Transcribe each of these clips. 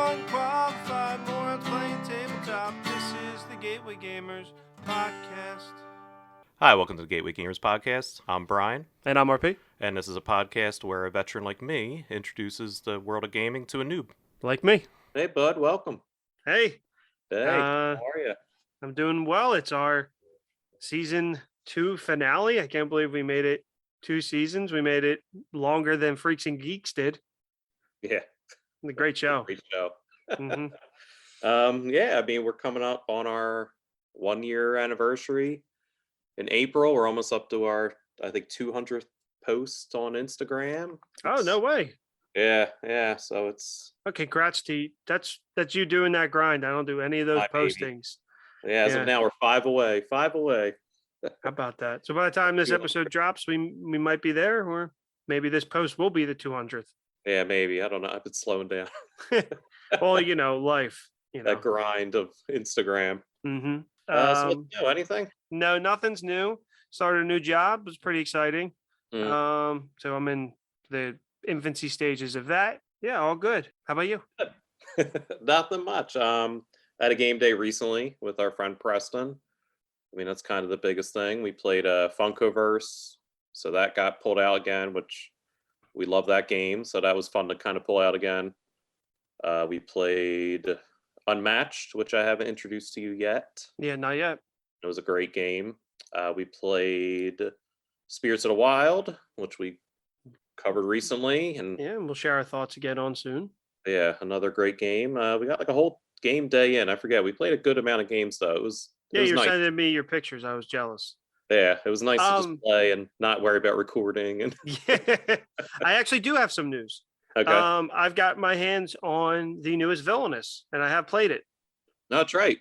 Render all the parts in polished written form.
unqualified morons playing tabletop. This is the Gateway Gamers podcast. Hi, welcome to the Gateway Gamers podcast. I'm Brian, And I'm RP. and this is a podcast where a veteran like me introduces the world of gaming to a noob. Like me. Hey, bud, welcome. Hey, Hey, how are you? I'm doing well. It's our season 2 finale. I can't believe we made it 2 seasons. We made it longer than Freaks and Geeks did. Yeah, A great show. great show. Mhm. Yeah, I mean, we're coming up on our 1-year anniversary in April. We're almost up to our, I think, 200th post on Instagram. Oh, no way. Yeah. So it's Congrats to you. That's you doing that grind. I don't do any of those My baby. postings. as Yeah. of now we're 5 away. 5 away. How about that? So by the time this Yeah. episode drops, we might be there, or maybe this post will be the 200th. Yeah, maybe. I don't know. I've been slowing down Well, life. that grind of Instagram. Mm-hmm. So what's new? Anything? No, nothing's new. Started a new job. It was pretty exciting. Mm. So I'm in the infancy stages of that. Yeah, all good. How about you? Nothing much. I had a game day recently with our friend Preston. I mean, that's kind of the biggest thing. We played Funkoverse, so that got pulled out again, which we love that game. So that was fun to kind of pull out again. We played Unmatched, which I haven't introduced to you yet. Yeah, not yet. It was a great game. We played Spirits of the Wild, which we covered recently, and Yeah, and we'll share our thoughts again on soon. yeah, another great game. We got like a whole game day in. I forget. We played a good amount of games though. It was Yeah, you're nice. sending me your pictures. I was jealous. Yeah, it was nice to Um, just play and not worry about recording. And Yeah, I actually do have some news. okay, I've got my hands on the newest Villainous, and I have played it. no, that's right.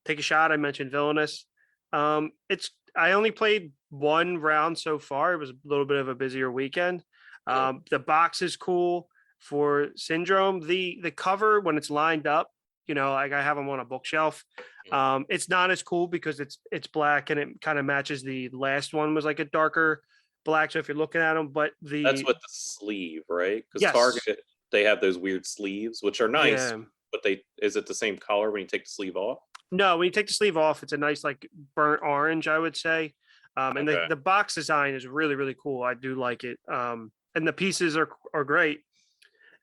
Take a shot. I mentioned Villainous. I only played one round so far. It was a little bit of a busier weekend. Yeah. The box is cool for Syndrome. The cover when it's lined up, like I have them on a bookshelf. It's not as cool because it's black and it kind of matches the last one was like a darker black. So if you're looking at them, but That's with the sleeve, right? Because Yes. Target, they have those weird sleeves, which are nice, Yeah. but is it the same color when you take the sleeve off? No, when you take the sleeve off, it's a nice like burnt orange, I would say. And Okay. the box design is really, really cool. I do like it. And the pieces are great.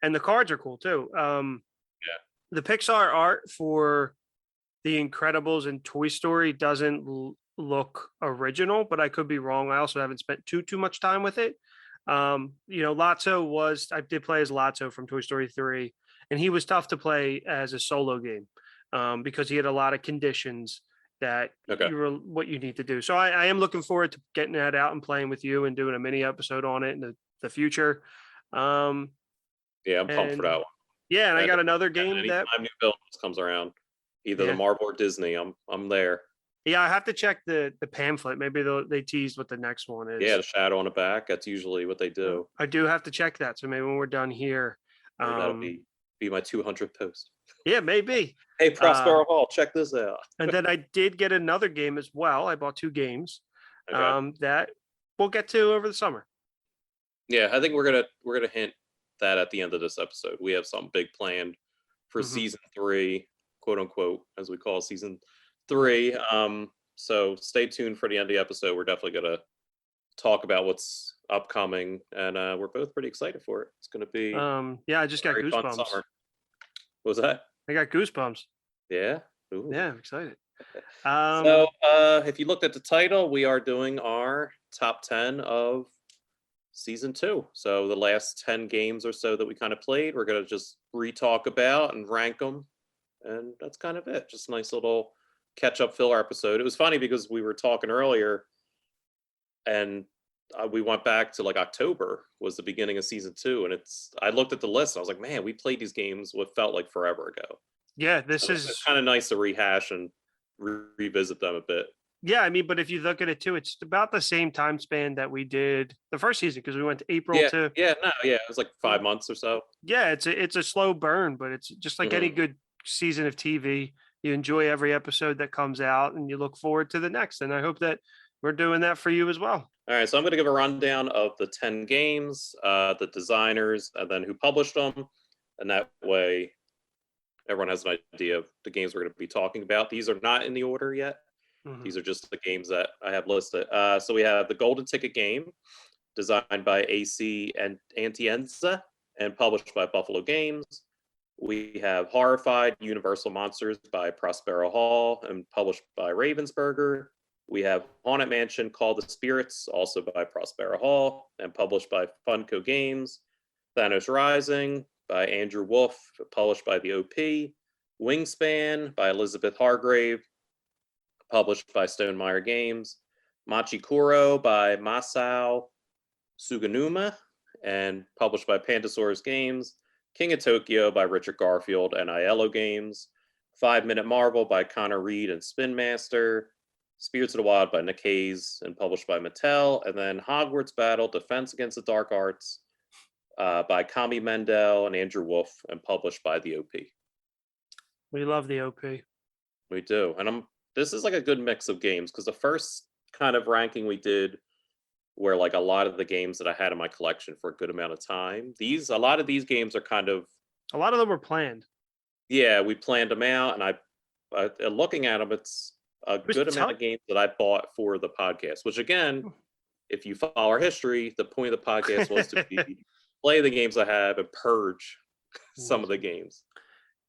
And the cards are cool too. The Pixar art for The Incredibles and Toy Story doesn't look original, but I could be wrong. I also haven't spent too much time with it. Lotso I did play as Lotso from Toy Story 3, and he was tough to play as a solo game because he had a lot of conditions that Okay. what you need to do. So I am looking forward to getting that out and playing with you and doing a mini episode on it in the future. Yeah, I'm pumped for that one. Yeah, and I Yeah, got another game Anytime that new Villains comes around, either Yeah. the Marvel or Disney, I'm there. I have to check the pamphlet. Maybe they teased what the next one is. Yeah, the shadow on the back. That's usually what they do. I do have to check that. So maybe when we're done here, Maybe that'll be my 200th post. yeah, maybe. Hey, Prospero Hall, check this out. And then I did get another game as well. I bought 2 games Okay. that we'll get to over the summer. Yeah, I think we're gonna hint that at the end of this episode. We have something big planned for Mhm. season 3, quote unquote, as we call season 3. So stay tuned for the end of the episode. We're definitely gonna talk about what's upcoming, and we're both pretty excited for it. It's gonna be I just got very fun goosebumps. summer. What was that? I got goosebumps. Yeah. Ooh. Yeah, I'm excited. So if you looked at the title, we are doing our top 10 of season 2. So the last 10 games or so that we kind of played, we're going to just re-talk about and rank them. And that's kind of it. Just a nice little catch-up filler episode. It was funny because we were talking earlier and we went back to like October was the beginning of season 2. And I looked at the list and I was like, man, we played these games what felt like forever ago. Yeah, this So is it's kind of nice to rehash and revisit them a bit. Yeah, I mean, but if you look at it too, it's about the same time span that we did the first season because we went to April to It was like 5 months or so. Yeah, it's a slow burn, but it's just like any Mhm. good season of TV. You enjoy every episode that comes out and you look forward to the next. And I hope that we're doing that for you as well. All right, so I'm going to give a rundown of the 10 games, the designers, and then who published them. And that way everyone has an idea of the games we're going to be talking about. These are not in the order yet. Mhm. These are just the games that I have listed. So we have the Golden Ticket game, designed by AC and Antienza and published by Buffalo Games. We have Horrified Universal Monsters by Prospero Hall and published by Ravensburger. We have Haunted Mansion Call the Spirits, also by Prospero Hall and published by Funko Games. Thanos Rising by Andrew Wolf, published by the OP. Wingspan by Elizabeth Hargrave, published by Stonemaier Games. Machi Koro by Masao Suganuma and published by Pandasaurus Games. King of Tokyo by Richard Garfield and Aiello Games. 5 Minute Marvel by Connor Reed and Spin Master. Spirits of the Wild by Nick Hayes and published by Mattel. And then Hogwarts Battle Defense Against the Dark Arts by Kami Mendel and Andrew Wolf and published by the OP. We love the OP. We do. And this is like a good mix of games because the first kind of ranking we did where like a lot of the games that I had in my collection for a good amount of time. A lot of these games are kind of A lot of them were planned. Yeah, we planned them out, and I looking at them, it's a good amount of games that I bought for the podcast. Which again, if you follow our history, the point of the podcast was to play the games I have and purge some of the games.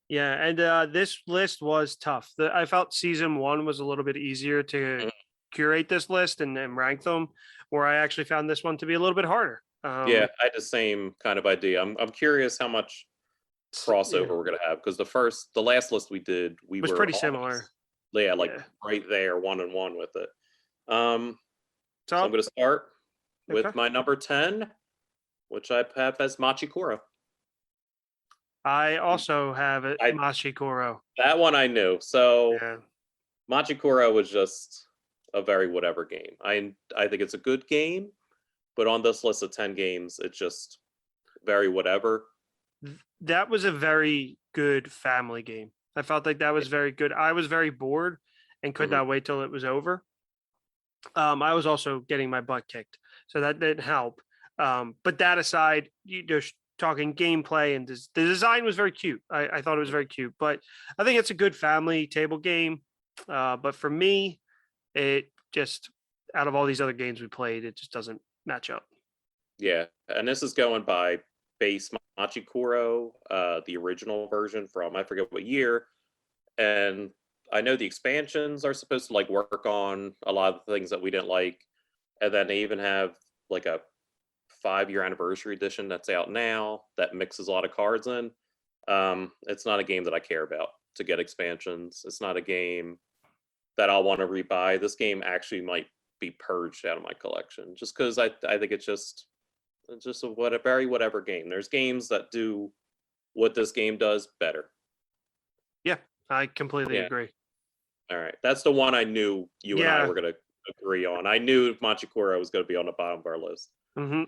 Yeah, and this list was tough. I felt season 1 was a little bit easier to curate this list and rank them, where I actually found this one to be a little bit harder. Yeah, I had the same kind of idea. I'm curious how much crossover we're gonna have because the last list we did, we was were pretty almost, similar. Yeah, like right there, 1-1 with it. So I'm gonna start with my number 10, which I have as Machi Koro. I also have it, Machi Koro. That one I knew. So Machi Koro was just a very whatever game. I think it's a good game, but on this list of 10 games, it's just very whatever. That was a very good family game. I felt like that was very good. I was very bored and could not wait till it was over. I was also getting my butt kicked, so that didn't help. But that aside, just talking gameplay and the design was very cute. I thought it was very cute, but I think it's a good family table game. But for me, it just, out of all these other games we played, it just doesn't match up. Yeah, and this is going by base Machi Koro, the original version from I forget what year. And I know the expansions are supposed to like work on a lot of the things that we didn't like. And then they even have like a 5-year anniversary edition that's out now that mixes a lot of cards in. It's not a game that I care about to get expansions. It's not a game that I'll want to rebuy. This game actually might be purged out of my collection just because I think it's just a very whatever game. There's games that do what this game does better. Yeah, I completely agree. All right. That's the one I knew you and I were going to agree on. I knew Machi Koro was going to be on the bottom of our list.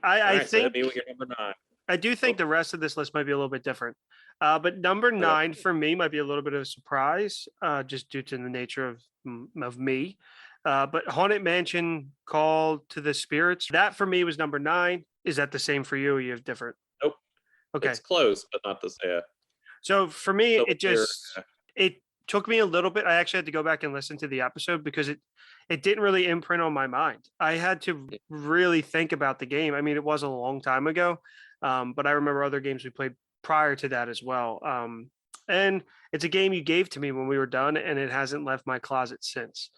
I think so you're number 9. I do think the rest of this list might be a little bit different. But number 9 for me might be a little bit of a surprise, just due to the nature of me. But Haunted Mansion Call to the Spirits, that for me was number 9. Is that the same for you, or you have different? Nope. Okay. It's close, but not the same. So for me, it took me a little bit. I actually had to go back and listen to the episode because it didn't really imprint on my mind. I had to really think about the game. I mean, it was a long time ago, but I remember other games we played prior to that as well. And it's a game you gave to me when we were done, and it hasn't left my closet since.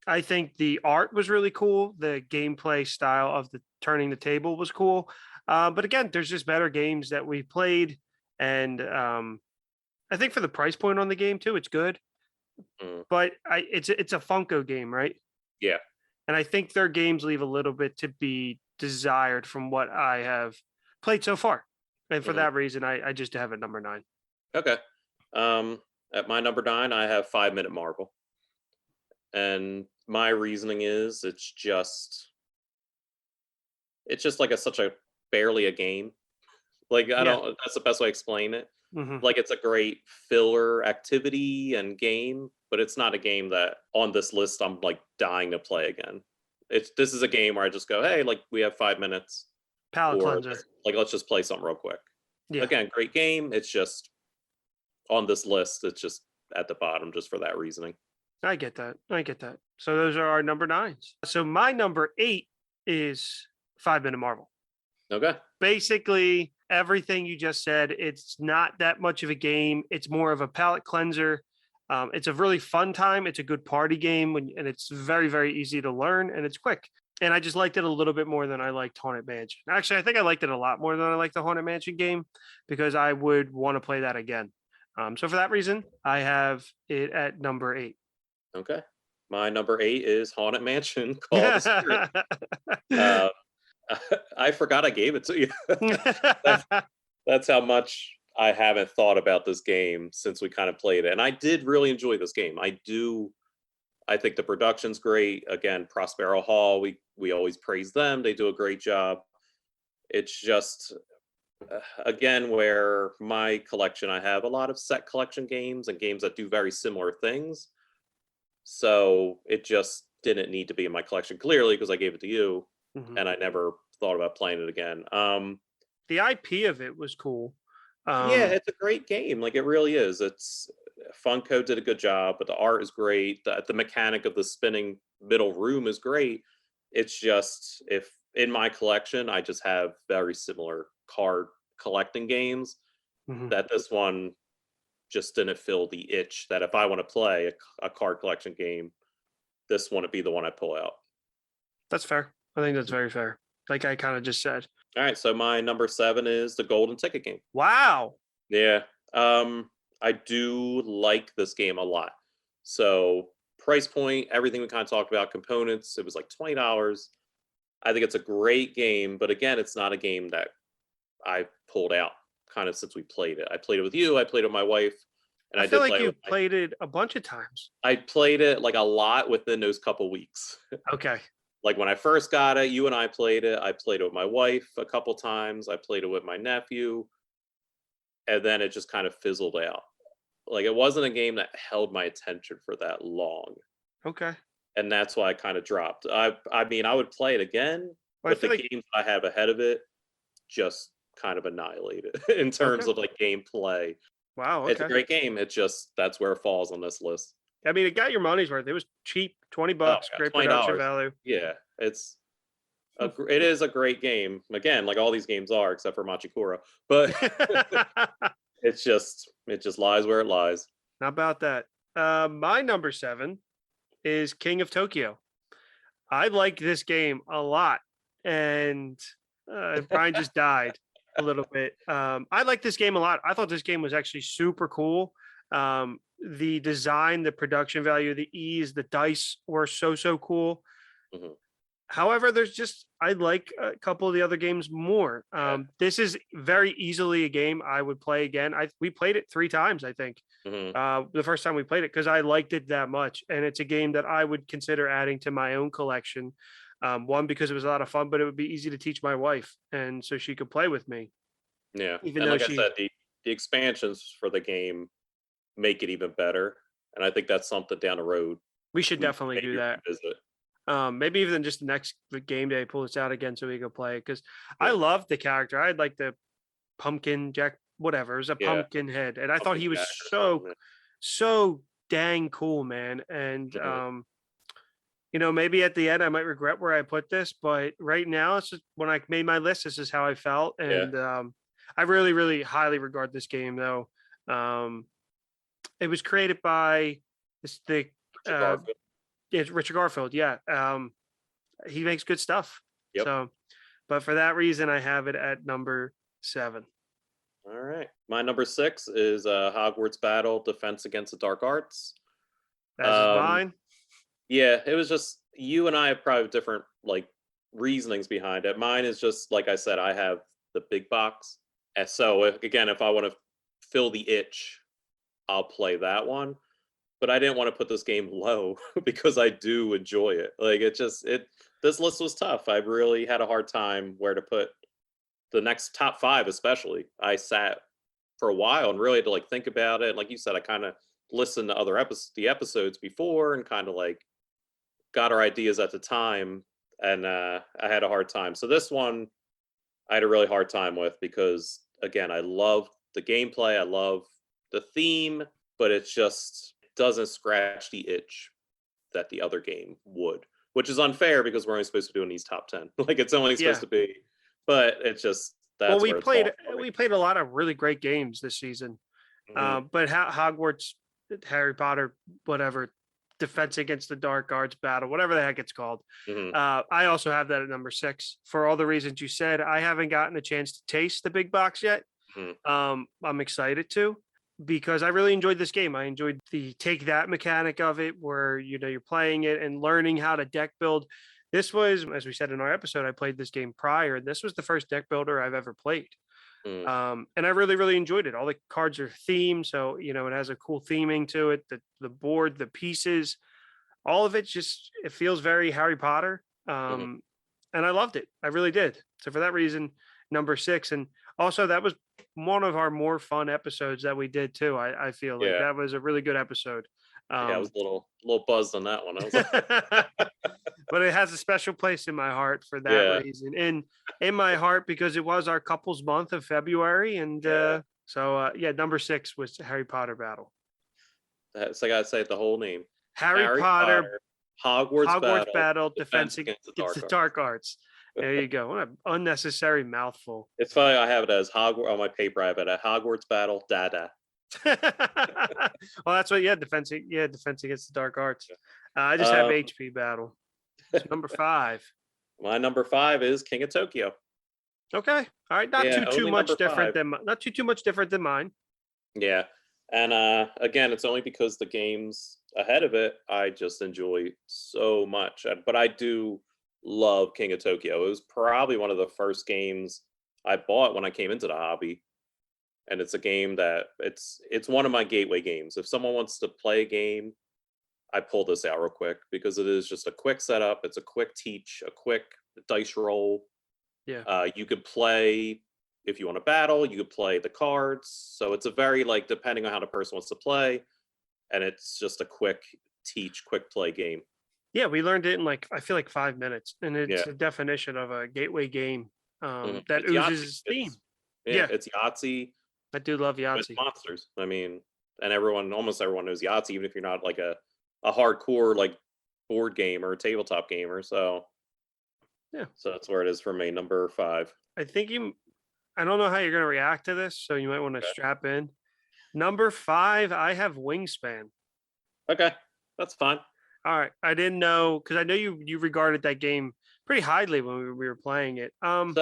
I think the art was really cool. The gameplay style of the turning the table was cool. But again, there's just better games that we played. And I think for the price point on the game too, it's good. But it's a Funko game, right? Yeah. And I think their games leave a little bit to be desired from what I have played so far. And for that reason, I just have it number 9. Okay. At my number 9, I have 5 Minute Marvel. And my reasoning is it's just like such a barely a game. Like that's the best way to explain it. Like it's a great filler activity and game, but it's not a game that on this list I'm like dying to play again. This is a game where I just go, hey, like we have 5 minutes. Palate cleanser. Let's just play something real quick. Yeah. Again, great game. It's just on this list, it's just at the bottom just for that reasoning. I get that. So those are our number 9s. So my number 8 is 5 Minute Marvel. Okay. Basically, everything you just said. It's not that much of a game. It's more of a palate cleanser. It's a really fun time. It's a good party game, and it's very, very easy to learn, and it's quick. And I just liked it a little bit more than I liked Haunted Mansion. Actually, I think I liked it a lot more than I liked the Haunted Mansion game because I would want to play that again. So for that reason, I have it at number 8. Okay. My number 8 is Haunted Mansion Call of the Spirit. I forgot I gave it to you. That's how much I haven't thought about this game since we kind of played it. And I did really enjoy this game. I think the production's great. Again, Prospero Hall, we always praise them. They do a great job. It's just, again, where my collection, I have a lot of set collection games and games that do very similar things. So it just didn't need to be in my collection, clearly, because I gave it to you. Mhm. And I never thought about playing it again. The IP of it was cool. Yeah, it's a great game. Like, it really is. It's Funko did a good job, but the art is great. The mechanic of the spinning middle room is great. It's just, if in my collection, I just have very similar card collecting games, Mhm. that this one just didn't fill the itch that if I want to play a card collection game, this wouldn't be the one I pull out. That's fair. I think that's very fair. Like I kind of just said. All right, so my number 7 is the Golden Ticket game. Wow. Yeah. I do like this game a lot. So price point, everything we kind of talked about, components, it was like $20. I think it's a great game, but again, it's not a game that I pulled out kind of since we played it. I played it with you, I played it with my wife, and I I feel did like play it you with played it a bunch of times. I played it like a lot within those couple weeks. Okay. Like when I first got it, you and I played it. I played it with my wife a couple times. I played it with my nephew. And then it just kind of fizzled out. Like, it wasn't a game that held my attention for that long. Okay. And that's why I kind of dropped. I mean, I would play it again, Well, I but feel the like games I have ahead of it just kind of annihilate it in terms Okay. of like gameplay. Wow. It's a Okay. great game. It just, that's where it falls on this list. I mean, it got your money's worth. It was cheap, $20, Oh, yeah, great $20. production value. Yeah, it is a great game. Again, like all these games are, except for Machi Koro. But it just lies where it lies. How about that? My number 7 is King of Tokyo. I like this game a lot, and Brian just died a little bit. I like this game a lot. I thought this game was actually super cool. The design, the production value, the ease, the dice were so cool. Mhm. However, I like a couple of the other games more. This is very easily a game I would play again. We played it 3 times, I think. Mhm. The first time we played it because I liked it that much, and it's a game that I would consider adding to my own collection. One, because it was a lot of fun, but it would be easy to teach my wife, and so she could play with me. Yeah, Even and though like I said, the expansions for the game make it even better, and I think that's something down the road we should we definitely do maybe that. revisit. Maybe even just the next game day, pull this out again so we can play. Because I Yeah. loved the character. I had like the pumpkin Jack, whatever. It was a Yeah. pumpkin head, and I thought Pumpkin he was Jack or something, so dang cool, man. And Mhm. maybe at the end I might regret where I put this, but right now it's just when I made my list, this is how I felt, Yeah. and I really, really highly regard this game. Though it was created by Richard Garfield. it's Richard Garfield. Yeah, he makes good stuff. Yep. So, but for that reason, I have it at number 7. All right. My number 6 is Hogwarts Battle Defense Against the Dark Arts. As is Um, mine. Yeah, it was just, you and I have probably different like reasonings behind it. Mine is just, like I said, I have the big box. And so if I want to fill the itch, I'll play that one. But I didn't want to put this game low because I do enjoy it. Like, this list was tough. I really had a hard time where to put the next top 5, especially. I sat for a while and really had to like think about it. Like you said, I kind of listened to the episodes before and kind of like got our ideas at the time, and I had a hard time. So this one I had a really hard time with because, again, I love the gameplay. I love the theme, but it just doesn't scratch the itch that the other game would, which is unfair because we're only supposed to be doing these top 10. Like it's only supposed to be, but it's just that's we where it's falling for me. we played a lot of really great games this season. But Hogwarts, Harry Potter, whatever, Defense Against the Dark Arts battle, whatever the heck it's called. I also have that at number 6 for all the reasons you said. I haven't gotten a chance to taste the big box yet. I'm excited to, because I really enjoyed this game. I enjoyed the take that mechanic of it, where you're playing it and learning how to deck build. This was, as we said in our episode, I played this game prior. This was the first deck builder I've ever played. And I really, really enjoyed it. All the cards are themed, so it has a cool theming to it. The board, the pieces, all of it it feels very Harry Potter. And I loved it. I really did. So for that reason, number 6. And also that was one of our more fun episodes that we did too. I feel like that was a really good episode. I was a little buzzed on that one. I was like... But it has a special place in my heart for that reason, and in my heart because it was our couples month of February, and so number 6 was Harry Potter battle. So I gotta say the whole name: Harry Potter Hogwarts battle, Defense Against the Dark Arts. There you go. What an unnecessary mouthful. It's funny. I have it as Hogwarts on my paper. I have it at Hogwarts battle. Dada. Well, that's what. Defense Against the Dark Arts. I just have HP battle. It's number 5. My number 5 is King of Tokyo. Okay, all right, not too much different than mine. Yeah, and again, it's only because the games ahead of it I just enjoy so much. But I do love King of Tokyo. It was probably one of the first games I bought when I came into the hobby, and it's a game that it's one of my gateway games. If someone wants to play a game, I pull this out real quick because it is just a quick setup. It's a quick teach, a quick dice roll. Yeah. You could play if you want to battle. You could play the cards. So it's a very depending on how the person wants to play, and it's just a quick teach, quick play game. Yeah, we learned it in I feel like 5 minutes, and it's a definition of a gateway game that oozes theme. It's Yahtzee. I do love Yahtzee. It's monsters. I mean, and almost everyone knows Yahtzee, even if you're not a hardcore board game or a tabletop gamer. So so that's where it is for me, number 5. I think I don't know how you're going to react to this, so you might want to strap in. Number 5, I have Wingspan. Okay, that's fine. All right, I didn't know, because I know you regarded that game pretty highly when we were playing it. So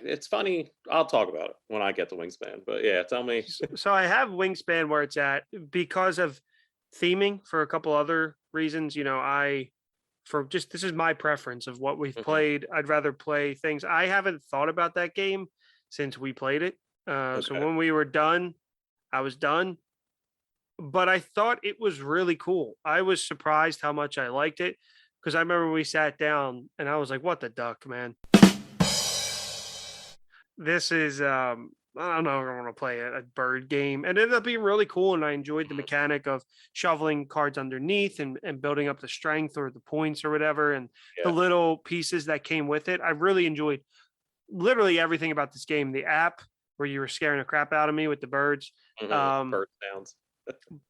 it's funny, I'll talk about it when I get to Wingspan, but tell me. So I have Wingspan where it's at because of theming, for a couple other reasons. This is my preference of what we've played. I'd rather play things. I haven't thought about that game since we played it. So when we were done, I was done. But I thought it was really cool. I was surprised how much I liked it, because I remember we sat down and I was like, what the duck, man? This is I don't know if I want to play a bird game. And it ended up being really cool, and I enjoyed the mechanic of shoveling cards underneath and building up the strength or the points or whatever, and the little pieces that came with it. I really enjoyed literally everything about this game. The app, where you were scaring the crap out of me with the birds. Bird sounds.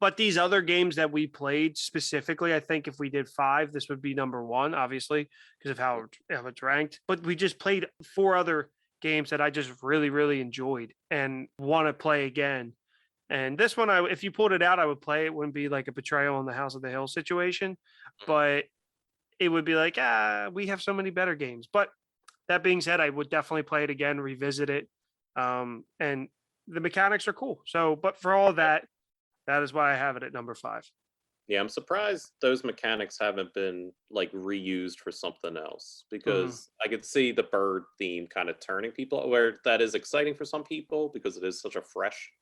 But these other games that we played specifically, I think if we did 5, this would be number 1, obviously, because of how it's ranked. But we just played 4 other games that I just really, really enjoyed and want to play again. And this one, if you pulled it out, I would play. It wouldn't be like a Betrayal on the House of the Hill situation, but it would be like, we have so many better games. But that being said, I would definitely play it again, revisit it. And the mechanics are cool. So, but for all that is why I have it at number 5. Yeah, I'm surprised those mechanics haven't been reused for something else, because I could see the bird theme kind of turning people, where that is exciting for some people because it is such a fresh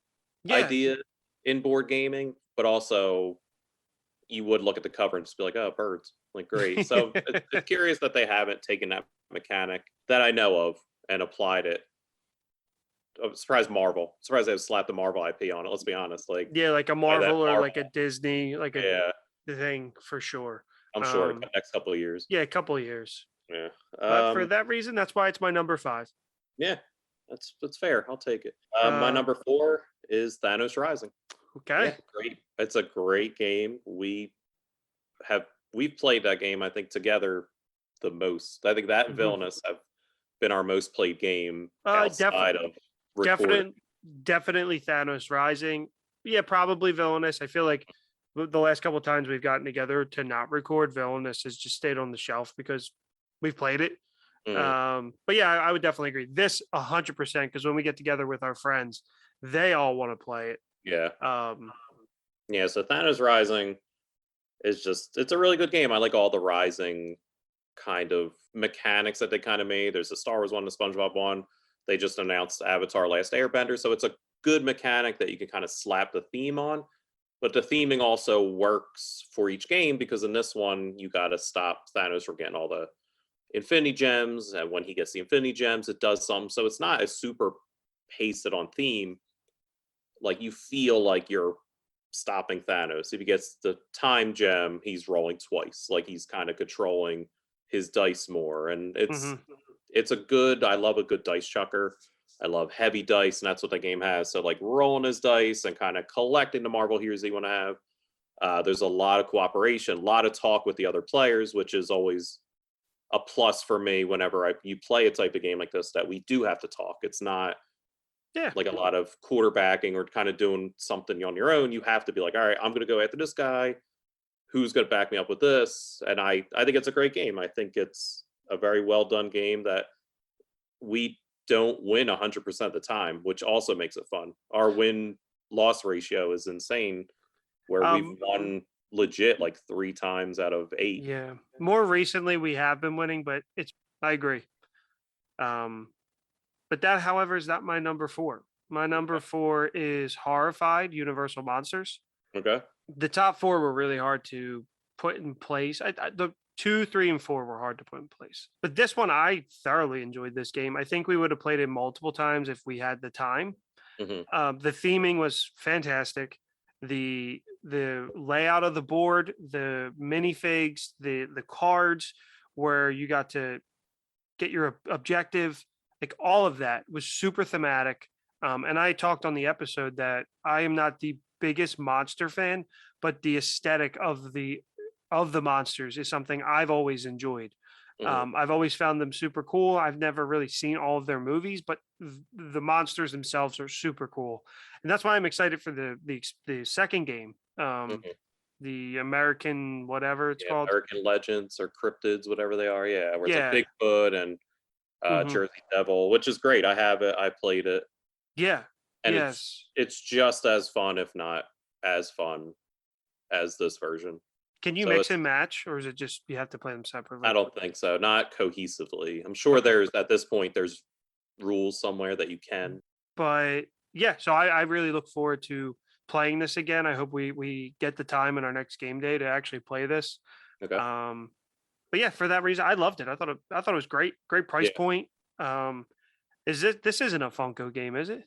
idea in board gaming, but also you would look at the cover and just be like, oh, birds, great. So it's curious that they haven't taken that mechanic that I know of and applied it. I'm surprised they've slapped the Marvel IP on it. Let's be honest. Like a Marvel or like a Disney, the thing for sure. I'm sure the next couple of years. Yeah, a couple of years. Yeah. But for that reason, that's why it's my number 5. Yeah, that's fair. I'll take it. My number 4 is Thanos Rising. Okay. Yeah, great. It's a great game. We've played that game, I think, together the most. I think that and Mhm. Villainous have been our most played game Def- outside of recorded. definitely Thanos Rising. Yeah, probably Villainous. I feel like the last couple of times we've gotten together to not record, Villainous has just stayed on the shelf because we've played it. But yeah, I would definitely agree. This 100% because when we get together with our friends, they all want to play it. Yeah. Um, Yeah, so Thanos Rising is just it's a really good game. I like all the Rising kind of mechanics that they kind of made. There's a Star Wars one, the SpongeBob one. They just announced Avatar Last Airbender, so it's a good mechanic that you can kind of slap the theme on. But the theming also works for each game because in this one you got to stop Thanos from getting all the Infinity Gems, and when he gets the Infinity Gems, it does something. So it's not a super pasted on theme. Like you feel like you're stopping Thanos. If he gets the time gem, he's rolling twice. Like he's kind of controlling his dice more, and mhm. it's a good. I love a good dice chucker. I love heavy dice, and that's what the game has. So like rolling his dice and kind of collecting the Marvel heroes that you want to have. There's a lot of cooperation, a lot of talk with the other players, which is always a plus for me whenever you play a type of game like this, that we do have to talk. It's not Yeah. like a lot of quarterbacking or kind of doing something on your own. You have to be like, all right, I'm going to go after this guy. Who's going to back me up with this? And I think it's a great game. I think it's a very well done game that we don't win 100% of the time, which also makes it fun. Our win loss ratio is insane, where we've won legit like 3 times out of 8. Yeah. More recently we have been winning, but I agree. But that, however, is not my number 4. My number 4 is Horrified, Universal Monsters. Okay. The top 4 were really hard to put in place. The 2, 3, and 4 were hard to put in place. But this one, I thoroughly enjoyed this game. I think we would have played it multiple times if we had the time. The theming was fantastic. The layout of the board, the minifigs, the cards where you got to get your objective, like all of that was super thematic. And I talked on the episode that I am not the biggest monster fan, but the aesthetic of the monsters is something I've always enjoyed. I've always found them super cool. I've never really seen all of their movies, but the monsters themselves are super cool, and that's why I'm excited for the second game. The American whatever it's called, American Legends or Cryptids, whatever they are. Yeah, where it's yeah, like Bigfoot and Jersey Devil, which is great. I have it. I played it. yeah, And yes. it's just as fun, if not as fun, as this version. Can you So mix and match, or is it just you have to play them separately? I don't think so. Not cohesively. I'm sure there's at this point there's rules somewhere that you can. But yeah, so I really look forward to playing this again. I hope we get the time in our next game day to actually play this. Okay. But yeah, for that reason, I loved it. I thought it was great. Great price point. This isn't a Funko game, is it?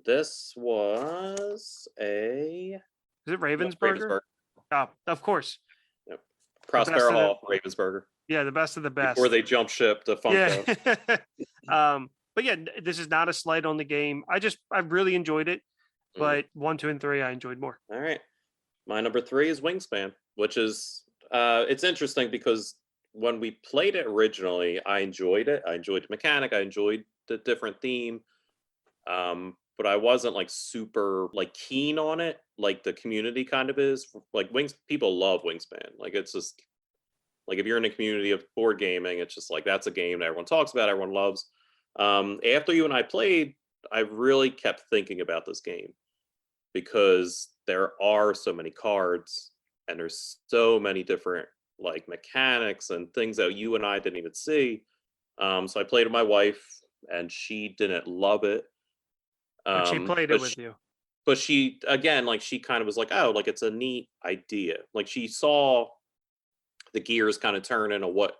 This was a. Is it Ravensburger? Oh, of course. Yep. Prospero Hall, Ravensburger. Yeah, the best of the best. Before they jump ship to Funko. Yeah. But yeah, this is not a slight on the game. I really enjoyed it, but 1, 2, and 3 I enjoyed more. All right. My number 3 is Wingspan, which is it's interesting because when we played it originally, I enjoyed it. I enjoyed the mechanic. I enjoyed the different theme. But I wasn't like super like keen on it, like the community kind of is. Like people love Wingspan. Like it's just like if you're in a community of board gaming, it's just like that's a game that everyone talks about, everyone loves. After you and I played, I really kept thinking about this game because there are so many cards and there's so many different like mechanics and things that you and I didn't even see. So I played with my wife and she didn't love it. But she played it with you. But she, again, like she kind of was like, oh, like it's a neat idea. Like she saw the gears kind of turn into what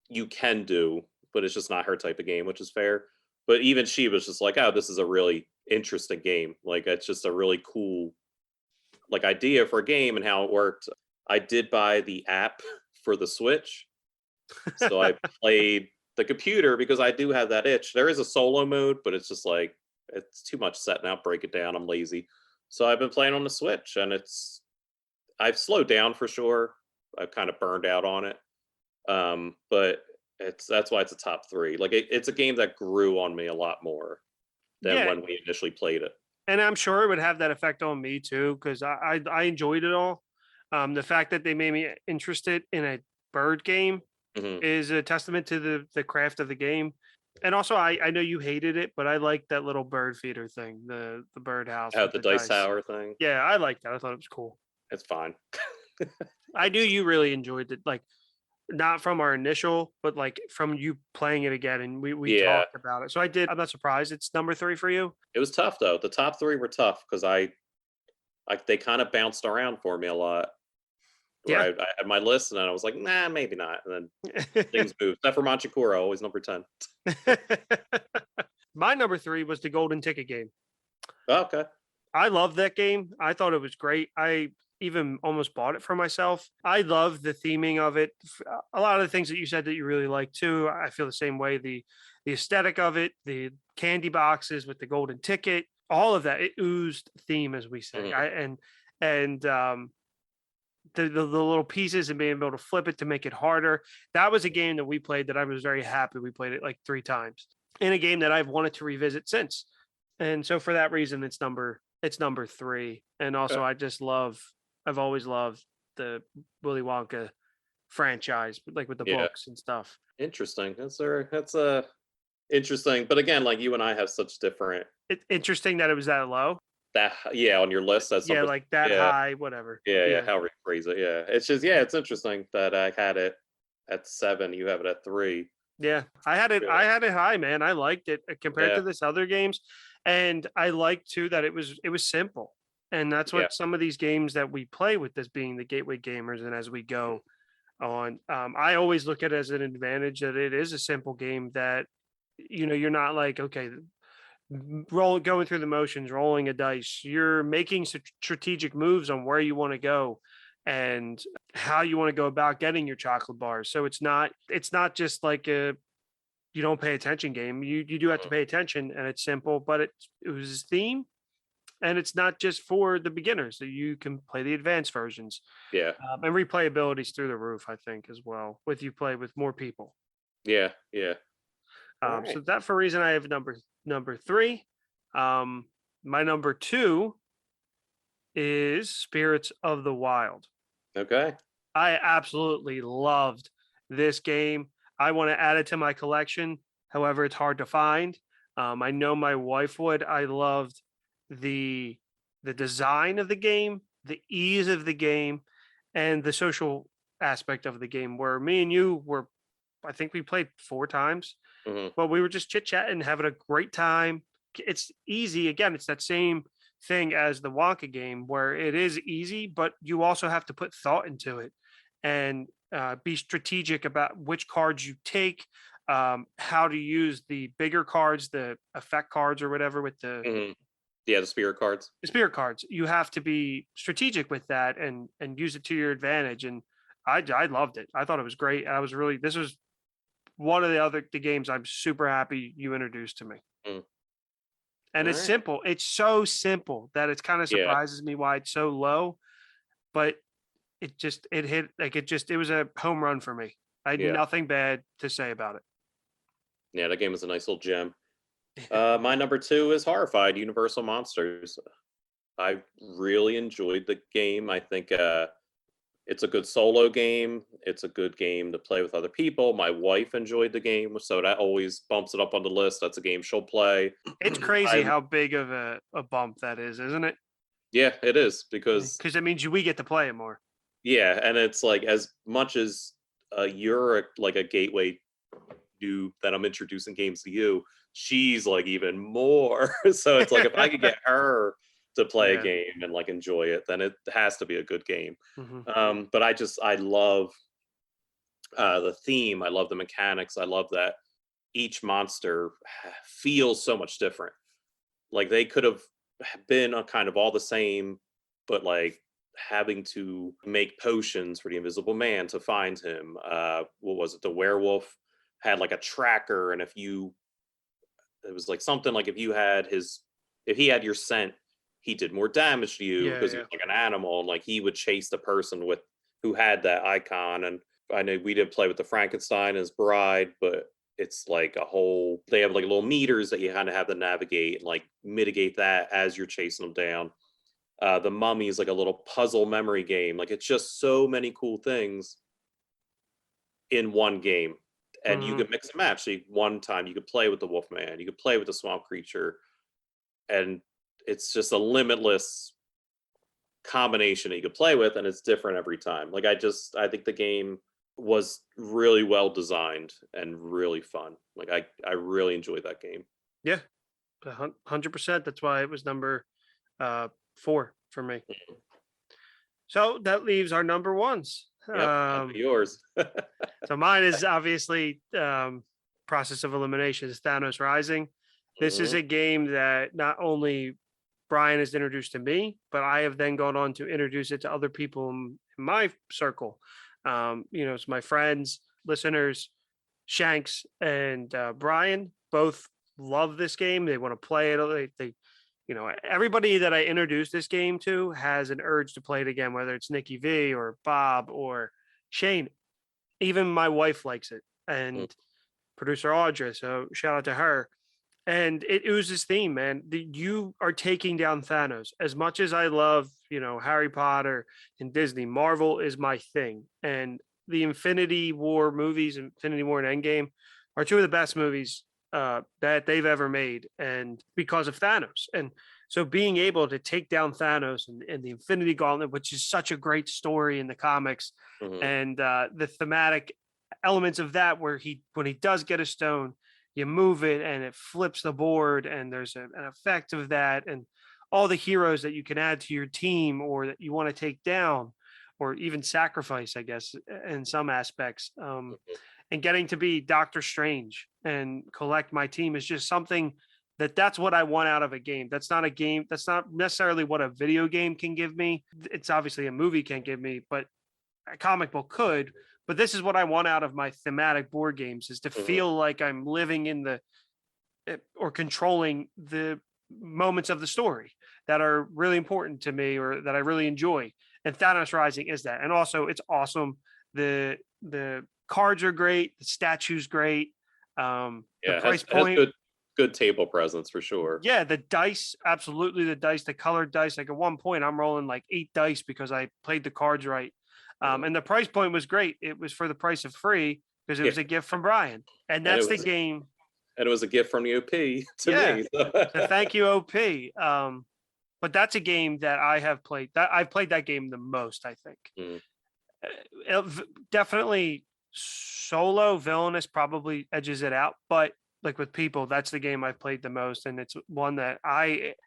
you can do, but it's just not her type of game, which is fair. But even she was just like, oh, this is a really interesting game. Like it's just a really cool like idea for a game and how it worked. I did buy the app for the Switch. So I played the computer because I do have that itch. There is a solo mode, but it's just like, it's too much setting up, break it down. I'm lazy. So I've been playing on the Switch, and I've slowed down for sure. I've kind of burned out on it. But that's why it's a top 3. Like it's a game that grew on me a lot more than Yeah, when we initially played it. and I'm sure it would have that effect on me too because I enjoyed it all. The fact that they made me interested in a bird game Hmm. is a testament to the craft of the game. And also, I know you hated it, but I like that little bird feeder thing, the bird house Oh, with the the dice dice. tower thing. Yeah, I liked that. I thought it was cool. It's fine. I knew you really enjoyed it, like not from our initial, but like from you playing it again, and we Yeah, talked about it. So I did. I'm not surprised. It's number 3 for you. it was tough though. The top 3 were tough because they kind of bounced around for me a lot. Where Yeah. I had my list, and then I was like, nah, maybe not. And then things moved. Except for Machi Koro, always number 10. My number 3 was the Golden Ticket game. Oh, okay. I love that game. I thought it was great. I even almost bought it for myself. I love the theming of it. A lot of the things that you said that you really like too. I feel the same way. The aesthetic of it, the candy boxes with the golden ticket, all of that. It oozed theme, as we say. Mhm. And the little pieces and being able to flip it to make it harder. That was a game that we played that I was very happy. We played it like 3 times in a game that I've wanted to revisit since. And so for that reason, it's number 3. And also I've always loved the Willy Wonka franchise, like with the Yeah. books and stuff. Interesting. That's interesting. But again, like you and I have such different Interesting that it was that low. on your list as Yeah, something. like that Yeah, high, whatever. yeah. How we phrase it. Yeah, it's just it's interesting that I had it at 7. You have it at 3. Yeah, I had it. Yeah. I had it high, man. I liked it compared Yeah. to this other games, and I liked too that it was simple, and that's Yeah. what some of these games that we play with this being the gateway gamers, and as we go on, I always look at it as an advantage that it is a simple game that you're not like okay, going through the motions, rolling a dice. You're making strategic moves on where you want to go and how you want to go about getting your chocolate bars. So it's not just like a you don't pay attention game. You do have to Mhm. pay attention, and it's simple, but it was theme, and it's not just for the beginners. So you can play the advanced versions, Yeah. and replayability is through the roof. I think as well with you play with more people. Yeah. Yeah. All right. So that for reason I have number 3. My number 2 is Spirits of the Wild. Okay. I absolutely loved this game. I want to add it to my collection. However, it's hard to find. I know my wife would. I loved the design of the game, the ease of the game, and the social aspect of the game. Where me and you were, I think we played 4 times, Hmm. but we were just chit chatting, having a great time. It's easy. Again, it's that same thing as the Wonka game where it is easy, but you also have to put thought into it and be strategic about which cards you take, how to use the bigger cards, the effect cards or whatever with Hmm. Yeah, the spirit cards. the spirit cards. You have to be strategic with that and use it to your advantage. And I loved it. I thought it was great. I was really this was one of the games I'm super happy you introduced to me. Mm. And All it's right. simple. It's so simple that it kind of Yeah. surprises me why it's so low, but it hit like it was a home run for me. I had Yeah. nothing bad to say about it. Yeah, that game is a nice little gem. My number 2 is Horrified, Universal Monsters. I really enjoyed the game. I think it's a good solo game. It's a good game to play with other people. My wife enjoyed the game, so that always bumps it up on the list. That's a game she'll play. It's crazy I how big of a bump that is, isn't it? Yeah, it is because Because it means we get to play it more. and it's like as much as you're like a gateway do that I'm introducing games to you, she's like even more. So it's like if I could get her to play a Yeah. game and like enjoy it, then it has to be a good game. Mhm. But I love the theme. I love the mechanics. I love that each monster feels so much different. Like they could have been kind of all the same, but like having to make potions for the invisible man to find him. What was it? The werewolf had like a tracker, and it was like something like if he had your scent, he did more damage to you because he was like an animal, and like he would chase the person who had that icon. And I know we did play with the Frankenstein as bride, but it's like they have like little meters that you kind of have to navigate and like mitigate that as you're chasing them down. The Mummy is like a little puzzle memory game. Like it's just so many cool things in one game. And you can mix and match. So one time you could play with the Wolfman, you could play with the Swamp Creature, and it's just a limitless combination that you could play with, and it's different every time. Like I think the game was really well designed and really fun. Like I really enjoyed that game. Yeah, 100%. That's why it was number 4 for me. So that leaves our number ones. Yep, yours. So mine is obviously Process of Elimination, is Thanos Rising. This is a game that not only Brian has introduced to me, but I have then gone on to introduce it to other people in my circle. It's my friends, listeners, Shanks and Brian both love this game. They want to play it. They everybody that I introduced this game to has an urge to play it again, whether it's Nikki V or Bob or Shane. Even my wife likes it, and producer Audra. So shout out to her. And it oozes theme, man. You are taking down Thanos. As much as I love, Harry Potter and Disney, Marvel is my thing. And the Infinity War movies, Infinity War and Endgame, are two of the best movies that they've ever made, and because of Thanos. And so being able to take down Thanos and the Infinity Gauntlet, which is such a great story in the comics, and the thematic elements of that, where when he does get a stone, you move it and it flips the board, and there's an effect of that, and all the heroes that you can add to your team or that you want to take down or even sacrifice, I guess, in some aspects. And getting to be Doctor Strange and collect my team is just something that's what I want out of a game. That's not a game. That's not necessarily what a video game can give me. It's obviously a movie can't give me, but a comic book could. But this is what I want out of my thematic board games, is to feel like I'm living in or controlling the moments of the story that are really important to me or that I really enjoy. And Thanos Rising is that. And also it's awesome. The cards are great. The statue's great. The price point. Has good table presence for sure. Yeah, the dice, absolutely. The dice, the colored dice. Like at one point, I'm rolling like 8 dice because I played the cards right. And the price point was great. It was for the price of free because it was a gift from Brian. And that's the game. And it was a gift from the OP to me. So thank you, OP. But that's a game that I have played. I've played that game the most, I think. Definitely solo. Villainous probably edges it out, but like with people, that's the game I've played the most, and it's one that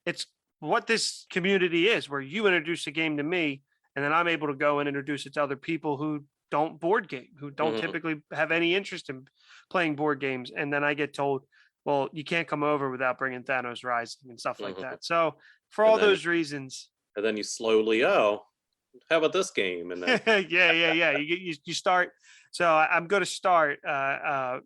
it's what this community is, where you introduce a game to me, and then I'm able to go and introduce it to other people who don't board game, who don't typically have any interest in playing board games, and then I get told, well, you can't come over without bringing Thanos Rising and stuff like that. So for all those reasons, and then you slowly, how about this game? And then yeah. You start. So I'm going to start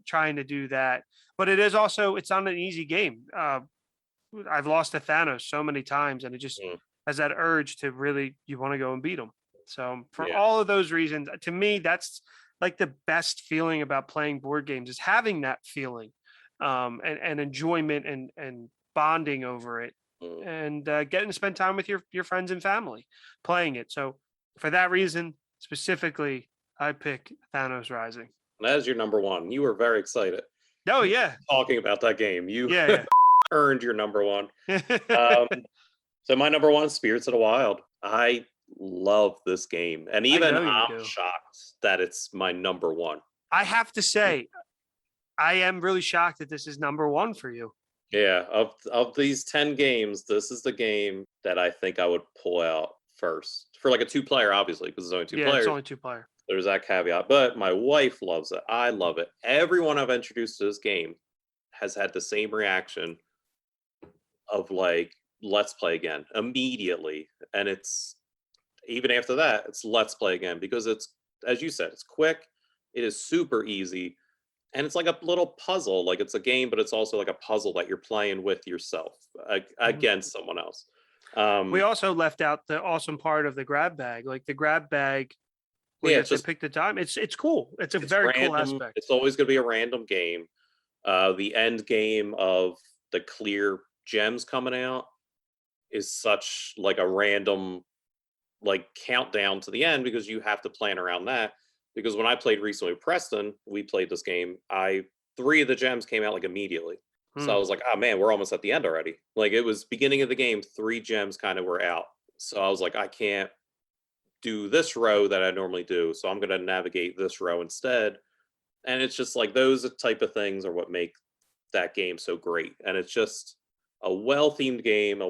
trying to do that. But it is also, it's not an easy game. I've lost to Thanos so many times, and it just has that urge to really, you want to go and beat him. So for all of those reasons, to me, that's like the best feeling about playing board games, is having that feeling and enjoyment and bonding over it, and getting to spend time with your friends and family playing it. So for that reason, specifically, I pick Thanos Rising. And as your number one, you were very excited. Oh yeah, talking about that game, you earned your number one. So my number one, Spirits of the Wild. I love this game, and even I'm shocked that it's my number one. I have to say, I am really shocked that this is number one for you. Yeah, of these 10 games, this is the game that I think I would pull out first for like a 2-player, obviously, because it's only 2 players. Yeah, it's only 2-player. There's that caveat, but my wife loves it. I love it. Everyone I've introduced to this game has had the same reaction of like, let's play again immediately. And it's even after that, it's let's play again, because it's, as you said, it's quick. It is super easy. And it's like a little puzzle. Like it's a game, but it's also like a puzzle that you're playing with yourself against someone else. We also left out the awesome part of the grab bag, like the grab bag. Where you have to pick the time. It's cool. It's a very random, cool aspect. It's always going to be a random game. The end game of the clear gems coming out is such like a random like countdown to the end because you have to plan around that. Because when I played recently with Preston, we played this game. 3 of the gems came out like immediately. So I was like, oh man, we're almost at the end already. Like it was beginning of the game, 3 gems kind of were out. So I was like, I can't do this row that I normally do. So I'm going to navigate this row instead. And it's just like those type of things are what make that game so great. And it's just a well-themed game,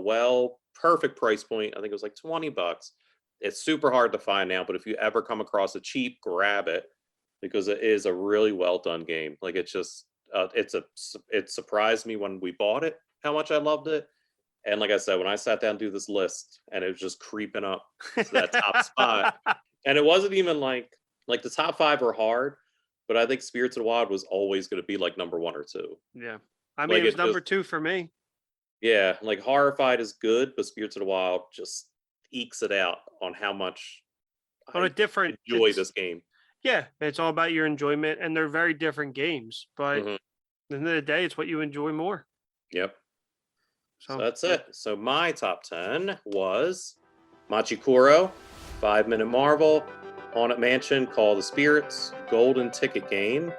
perfect price point. I think it was like $20. It's super hard to find now, but if you ever come across it cheap, grab it because it is a really well done game. Like it's just, it surprised me when we bought it, how much I loved it. And like I said, when I sat down to do this list and it was just creeping up to that top spot, and it wasn't even like the top 5 are hard, but I think Spirits of the Wild was always going to be like number 1 or 2. Yeah. I mean, it was number 2 for me. Yeah. Like Horrified is good, but Spirits of the Wild just ekes it out on how much I enjoy this game. Yeah. It's all about your enjoyment, and they're very different games, but at the end of the day, it's what you enjoy more. Yep. So that's it. So my top 10 was Machi Koro, 5-Minute Marvel, Haunted Mansion, Call of the Spirits, Golden Ticket Game,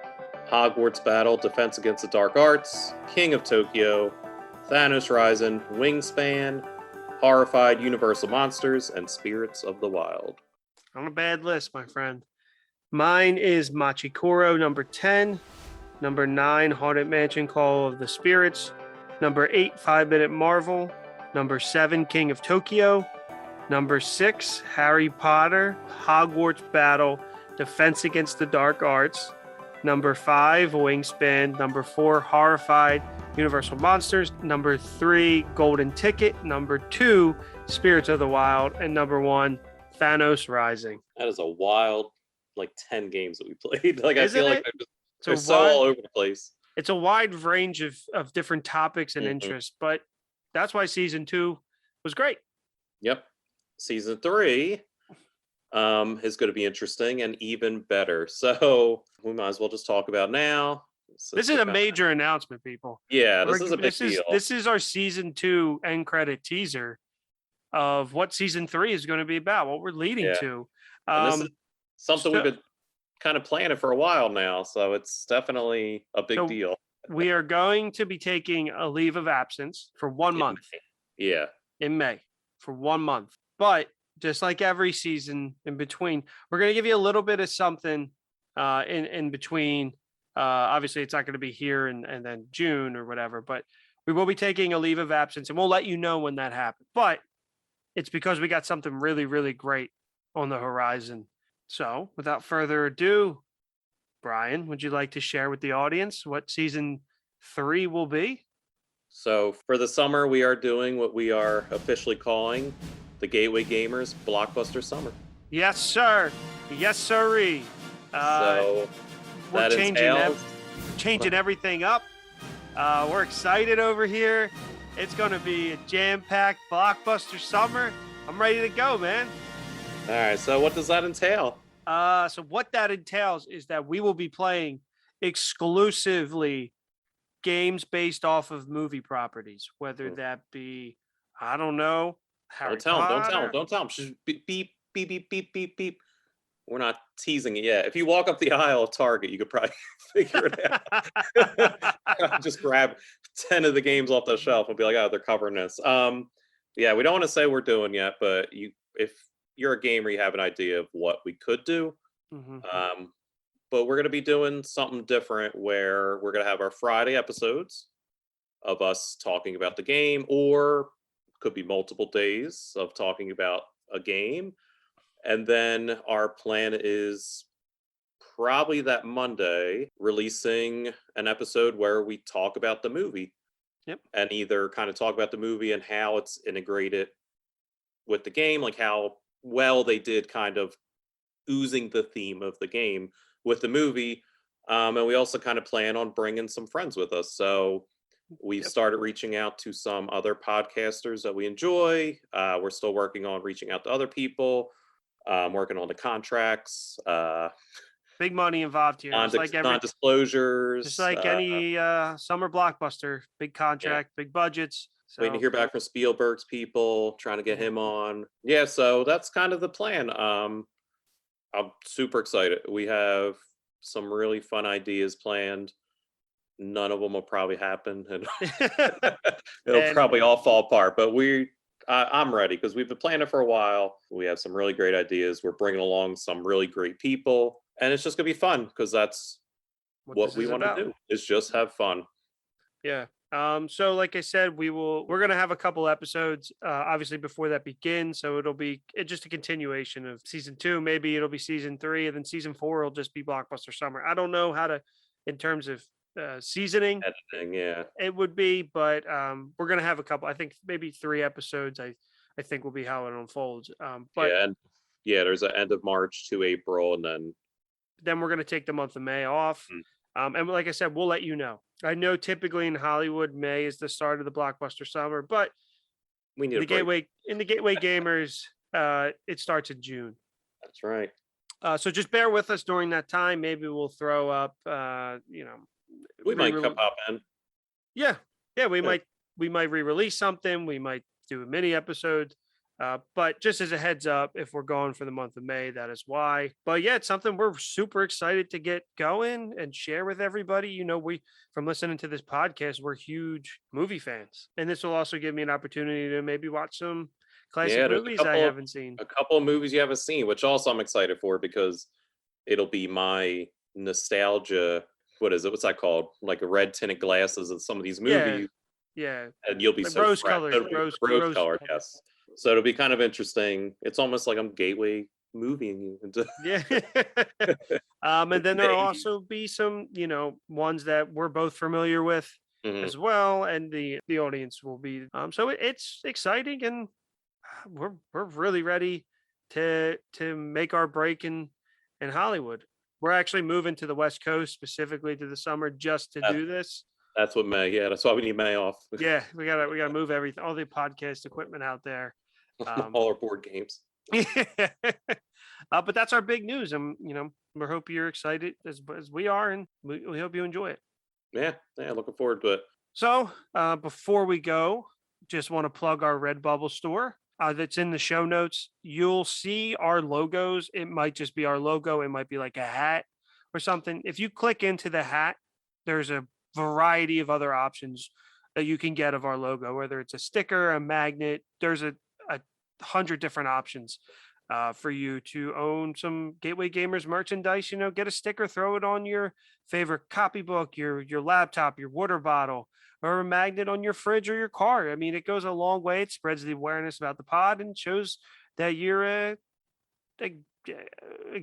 Hogwarts Battle, Defense Against the Dark Arts, King of Tokyo, Thanos Rising, Wingspan, Horrified, Universal Monsters, and Spirits of the Wild. On a bad list, my friend. Mine is Machi Koro, number 10. Number 9, Haunted Mansion, Call of the Spirits. Number 8, 5-Minute Marvel. Number 7, King of Tokyo. Number 6, Harry Potter, Hogwarts Battle, Defense Against the Dark Arts. Number 5, Wingspan. Number 4, Horrified, Universal Monsters. Number 3, Golden Ticket. Number 2, Spirits of the Wild. And number 1, Thanos Rising. That is a wild, like 10 games that we played. Like Isn't I feel it? like they're so all over the place. It's a wide range of different topics and interests, but that's why season 2 was great. Yep. Season 3 is going to be interesting and even better. So we might as well just talk about now. This is a major announcement, people. Yeah, this is a big deal. This is our season 2 end credit teaser of what season 3 is going to be about, what we're leading to. This is something we've been kind of planning for a while now, so it's definitely a big deal. We are going to be taking a leave of absence for 1 month. Yeah. In May for 1 month. But just like every season in between, we're going to give you a little bit of something in between. Obviously, it's not going to be here and then June or whatever, but we will be taking a leave of absence, and we'll let you know when that happens. But it's because we got something really, really great on the horizon. So without further ado, Brian, would you like to share with the audience what season 3 will be? So for the summer, we are doing what we are officially calling the Gateway Gamers Blockbuster Summer. Yes, sir. Yes, sirree. So we're changing everything up. We're excited over here. It's going to be a jam-packed blockbuster summer. I'm ready to go, man. All right. So what does that entail? So what that entails is that we will be playing exclusively games based off of movie properties, whether that be, I don't know, Harry Potter. Don't tell him. Just beep, beep, beep, beep, beep, beep, beep. We're not teasing it yet. If you walk up the aisle of Target, you could probably figure it out. Just grab 10 of the games off the shelf and be like, oh, they're covering this. Yeah, we don't want to say we're doing yet, but if you're a gamer, you have an idea of what we could do. But we're going to be doing something different where we're going to have our Friday episodes of us talking about the game, or could be multiple days of talking about a game. And then our plan is probably that Monday releasing an episode where we talk about the movie. Yep. And either kind of talk about the movie and how it's integrated with the game, like how well they did kind of oozing the theme of the game with the movie. And we also kind of plan on bringing some friends with us. So We've Yep. started reaching out to some other podcasters that we enjoy. We're still working on reaching out to other people, working on the contracts, Big money involved here. non-disclosures. Just like any summer blockbuster, big contract, big budgets. So Waiting to hear back from Spielberg's people, trying to get him on. Yeah, so that's kind of the plan. I'm super excited. We have some really fun ideas planned. None of them will probably happen, and it'll probably all fall apart. But I'm ready because we've been planning for a while. We have some really great ideas. We're bringing along some really great people, and it's just gonna be fun because that's what we want to do. Is just have fun. Yeah. So like I said, we're gonna have a couple episodes obviously before that begins. So it'll be just a continuation of season 2. Maybe it'll be season 3, and then season 4 will just be Blockbuster Summer. I don't know how to, in terms of seasoning, Editing, yeah, it would be, but we're gonna have a couple. I think maybe 3 episodes. I think will be how it unfolds. But there's an end of March to April, and then we're gonna take the month of May off. And like I said, we'll let you know. I know typically in Hollywood, May is the start of the Blockbuster Summer, but we need the Gateway Gamers, it starts in June. That's right. So just bear with us during that time. Maybe we'll throw up, we might come up in. Yeah, we might re-release something. We might do a mini episode. But just as a heads up, if we're going for the month of May, that is why. But yeah, it's something we're super excited to get going and share with everybody. You know, we, from listening to this podcast, we're huge movie fans. And this will also give me an opportunity to maybe watch some classic movies I haven't seen. A couple of movies you haven't seen, which also I'm excited for because it'll be my nostalgia. What is it? What's that called? Like a red tinted glasses of some of these movies. Yeah. And you'll be like so rose colored. Rose colored, yes. So it'll be kind of interesting. It's almost like I'm gateway moving you into and then there'll also be some, ones that we're both familiar with as well, and the audience will be. So it's exciting, and we're really ready to make our break in Hollywood. We're actually moving to the West Coast specifically to the summer just to do this. That's what May. Yeah, that's why we need May off. Yeah, we gotta move everything, all the podcast equipment out there. All our board games. But that's our big news, and we hope you're excited as we are, and we hope you enjoy it. Yeah, looking forward to it. So before we go, just want to plug our Redbubble store that's in the show notes. You'll see our logos. It might just be our logo. It might be like a hat or something. If you click into the hat, there's a variety of other options that you can get of our logo, whether it's a sticker, a magnet. There's a 100 different options for you to own some Gateway Gamers merchandise. Get a sticker, throw it on your favorite copybook, your laptop, your water bottle, or a magnet on your fridge or your car. I mean, it goes a long way. It spreads the awareness about the pod and shows that you're a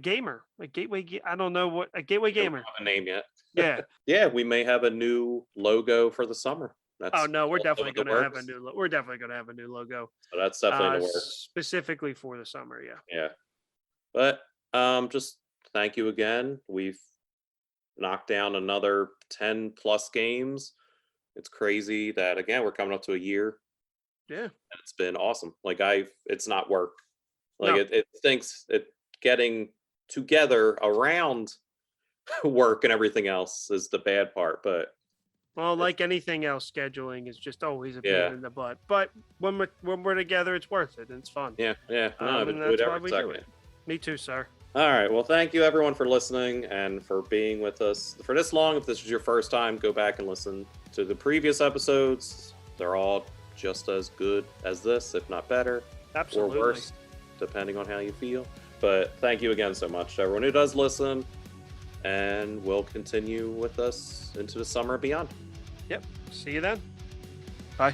gamer, a gateway. I don't know what a gateway gamer. Don't have a name yet. Yeah. Yeah, we may have a new logo for the summer. Oh no, we're definitely going to have a new. We're definitely going to have a new logo. So that's definitely in the works. Specifically for the summer. Yeah. Yeah, but just thank you again. We've knocked down another 10 plus games. It's crazy that again we're coming up to a year. Yeah, and it's been awesome. Like it's not work. Like it thinks it getting together around work and everything else is the bad part, but. Well, like anything else, scheduling is just always a pain in the butt. But when we're together, it's worth it and it's fun. Yeah. No, I've and enjoyed that's why every we second. do it. Me too, sir. All right. Well, thank you everyone for listening and for being with us for this long. If this is your first time, go back and listen to the previous episodes. They're all just as good as this, if not better. Absolutely. Or worse, depending on how you feel. But thank you again so much to everyone who does listen and will continue with us into the summer and beyond. Yep. See you then. Bye.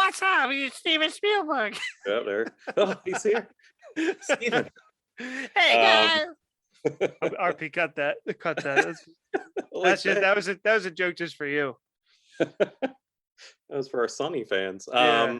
What's up? You Steven Spielberg. Yeah, there. Oh, he's here. Steven. Hey guys. RP, cut that. Cut that. That's it. That was a joke just for you. That was for our Sunny fans. Yeah.